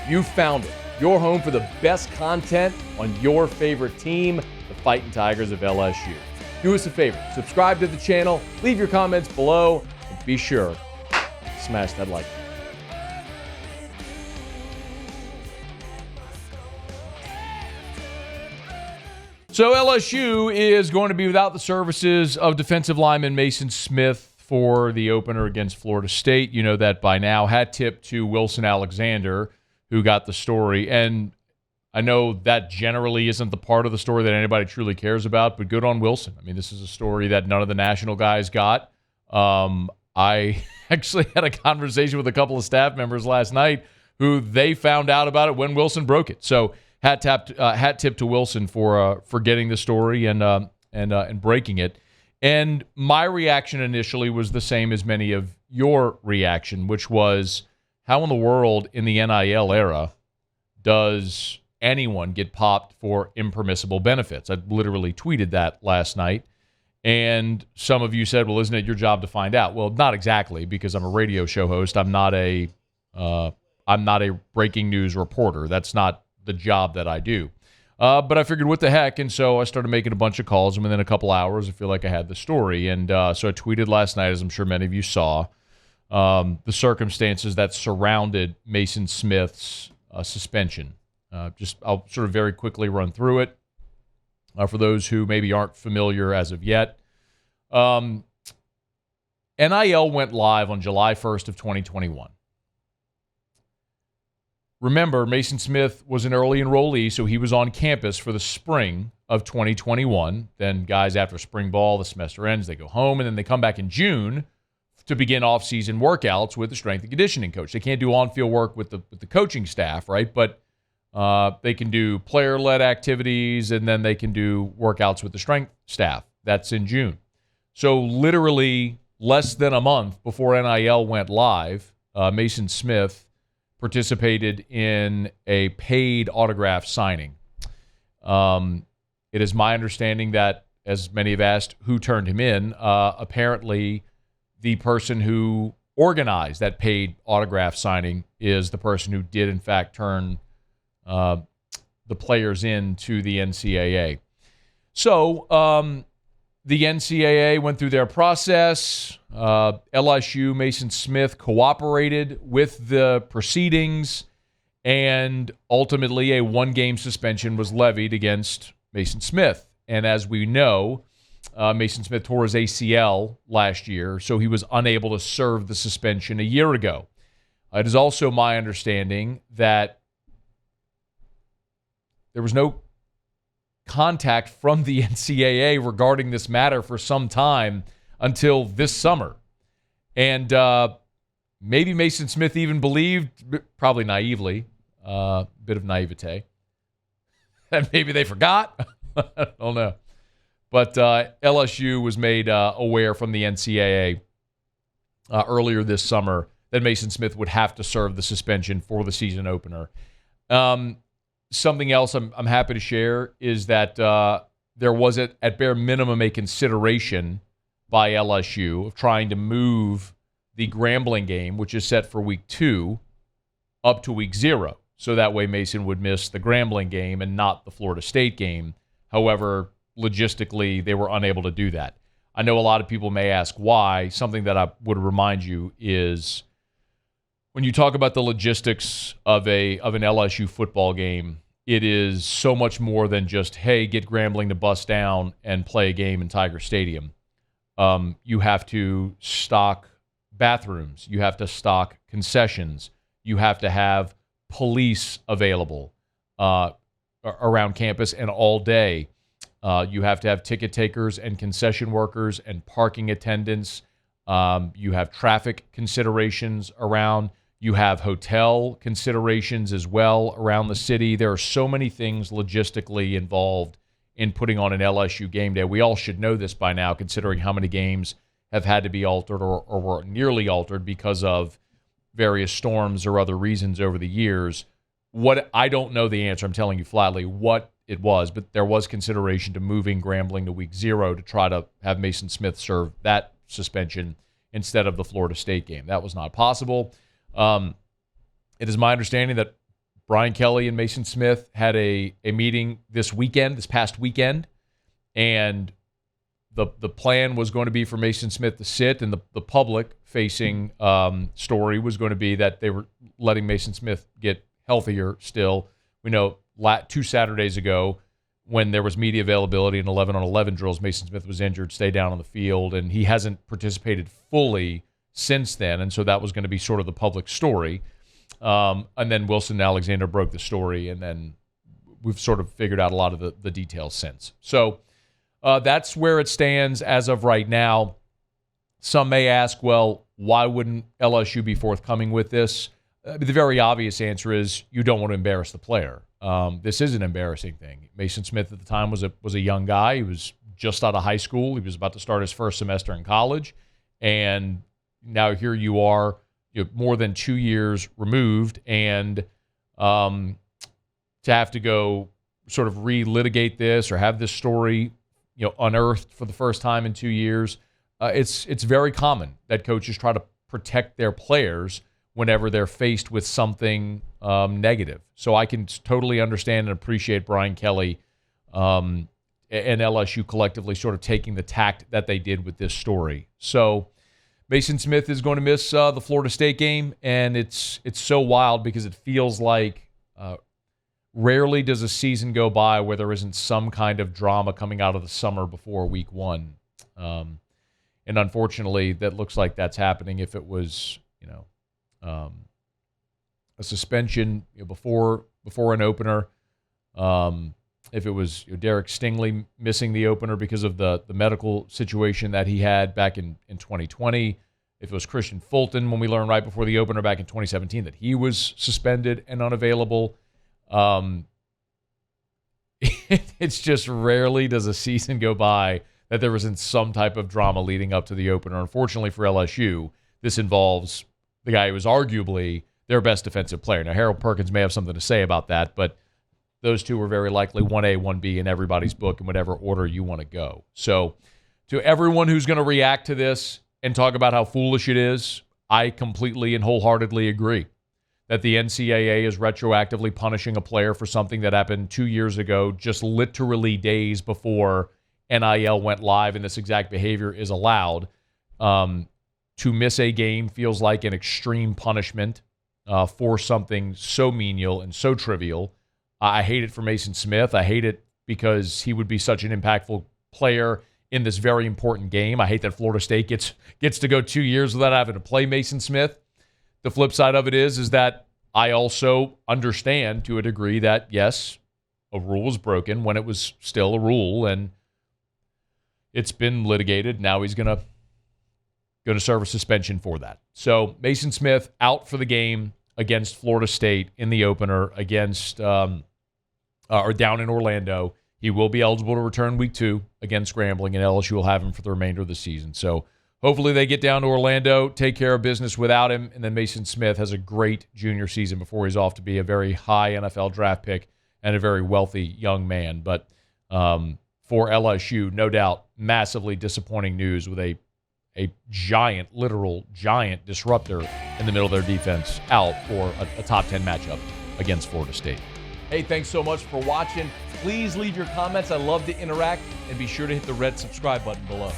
You found it. Your home for the best content on your favorite team, the Fighting Tigers of LSU. Do us a favor, subscribe to the channel, leave your comments below, and be sure to smash that like button. So LSU is going to be without the services of defensive lineman Maason Smith for the opener against Florida State. You know that by now. Hat tip to Wilson Alexander, who got the story. And I know that generally isn't the part of the story that anybody truly cares about, but good on Wilson. I mean, this is a story that none of the national guys got. I actually had a conversation with a couple of staff members last night who they found out about it when Wilson broke it. So hat tip to Wilson for getting the story and breaking it. And my reaction initially was the same as many of your reaction, which was, how in the world in the NIL era does anyone get popped for impermissible benefits? I literally tweeted that last night. And some of you said, well, isn't it your job to find out? Well, not exactly, because I'm a radio show host. I'm not a breaking news reporter. That's not the job that I do. But I figured, what the heck? And so I started making a bunch of calls, and within a couple hours, I feel like I had the story. And so I tweeted last night, as I'm sure many of you saw, the circumstances that surrounded Maason Smith's suspension. I'll sort of very quickly run through it for those who maybe aren't familiar as of yet. NIL went live on July 1st of 2021. Remember, Maason Smith was an early enrollee, so he was on campus for the spring of 2021. Then guys, after spring ball, the semester ends, they go home, and then they come back in June to begin off-season workouts with the strength and conditioning coach. They can't do on-field work with the coaching staff, right? But they can do player-led activities, and then they can do workouts with the strength staff. That's in June. So literally less than a month before NIL went live, Maason Smith participated in a paid autograph signing. It is my understanding that, as many have asked, who turned him in? Apparently, the person who organized that paid autograph signing is the person who did, in fact, turn the players in to the NCAA. So the NCAA went through their process. LSU, Maason Smith cooperated with the proceedings, and ultimately a one-game suspension was levied against Maason Smith. And as we know, Maason Smith tore his ACL last year, so he was unable to serve the suspension a year ago. It is also my understanding that there was no contact from the NCAA regarding this matter for some time until this summer. And maybe Maason Smith even believed, probably naively, a bit of naivete, that maybe they forgot. I don't know. But LSU was made aware from the NCAA earlier this summer that Maason Smith would have to serve the suspension for the season opener. Something else I'm happy to share is that there was, at bare minimum, a consideration by LSU of trying to move the Grambling game, which is set for week 2, up to week 0. So that way Maason would miss the Grambling game and not the Florida State game. However, logistically, they were unable to do that. I know a lot of people may ask why. Something that I would remind you is, when you talk about the logistics of an LSU football game, it is so much more than just, hey, get Grambling to bust down and play a game in Tiger Stadium. You have to stock bathrooms. You have to stock concessions. You have to have police available around campus and all day. You have to have ticket takers and concession workers and parking attendants. You have traffic considerations around. You have hotel considerations as well around the city. There are so many things logistically involved in putting on an LSU game day. We all should know this by now, considering how many games have had to be altered or were nearly altered because of various storms or other reasons over the years. What I don't know the answer. I'm telling you flatly what it was, but there was consideration to moving Grambling to week 0 to try to have Maason Smith serve that suspension instead of the Florida State game. That was not possible. It is my understanding that Brian Kelly and Maason Smith had a meeting this past weekend, and the plan was going to be for Maason Smith to sit, and the public-facing story was going to be that they were letting Maason Smith get healthier still. We know 2 Saturdays ago, when there was media availability in 11-on-11 drills, Maason Smith was injured, stayed down on the field, and he hasn't participated fully since then, and so that was going to be sort of the public story. And then Wilson Alexander broke the story, and then we've sort of figured out a lot of the details since. So that's where it stands as of right now. Some may ask, well, why wouldn't LSU be forthcoming with this? The very obvious answer is you don't want to embarrass the player. This is an embarrassing thing. Maason Smith at the time was a young guy. He was just out of high school. He was about to start his first semester in college. And now here you are, more than 2 years removed, and to have to go sort of relitigate this or have this story unearthed for the first time in 2 years. It's very common that coaches try to protect their players whenever they're faced with something negative. So I can totally understand and appreciate Brian Kelly and LSU collectively sort of taking the tact that they did with this story. So Maason Smith is going to miss the Florida State game, and it's so wild because it feels like rarely does a season go by where there isn't some kind of drama coming out of the summer before week 1. And unfortunately, that looks like that's happening. If it was, a suspension before an opener, if it was Derek Stingley missing the opener because of the medical situation that he had back in 2020, if it was Christian Fulton when we learned right before the opener back in 2017 that he was suspended and unavailable, it's just rarely does a season go by that there isn't some type of drama leading up to the opener. Unfortunately for LSU, this involves the guy who was arguably their best defensive player. Now, Harold Perkins may have something to say about that, but those two were very likely 1A, 1B in everybody's book in whatever order you want to go. So to everyone who's going to react to this and talk about how foolish it is, I completely and wholeheartedly agree that the NCAA is retroactively punishing a player for something that happened 2 years ago, just literally days before NIL went live and this exact behavior is allowed. To miss a game feels like an extreme punishment for something so menial and so trivial. I hate it for Maason Smith. I hate it because he would be such an impactful player in this very important game. I hate that Florida State gets to go 2 years without having to play Maason Smith. The flip side of it is that I also understand to a degree that, yes, a rule was broken when it was still a rule, and it's been litigated. Now he's going to serve a suspension for that. So Maason Smith out for the game against Florida State in the opener against or down in Orlando. He will be eligible to return week 2 against Grambling, and LSU will have him for the remainder of the season. So hopefully they get down to Orlando, take care of business without him, and then Maason Smith has a great junior season before he's off to be a very high NFL draft pick and a very wealthy young man. But for LSU, no doubt, massively disappointing news with a giant, literal giant disruptor in the middle of their defense out for a top 10 matchup against Florida State. Hey, thanks so much for watching. Please leave your comments. I love to interact, and be sure to hit the red subscribe button below.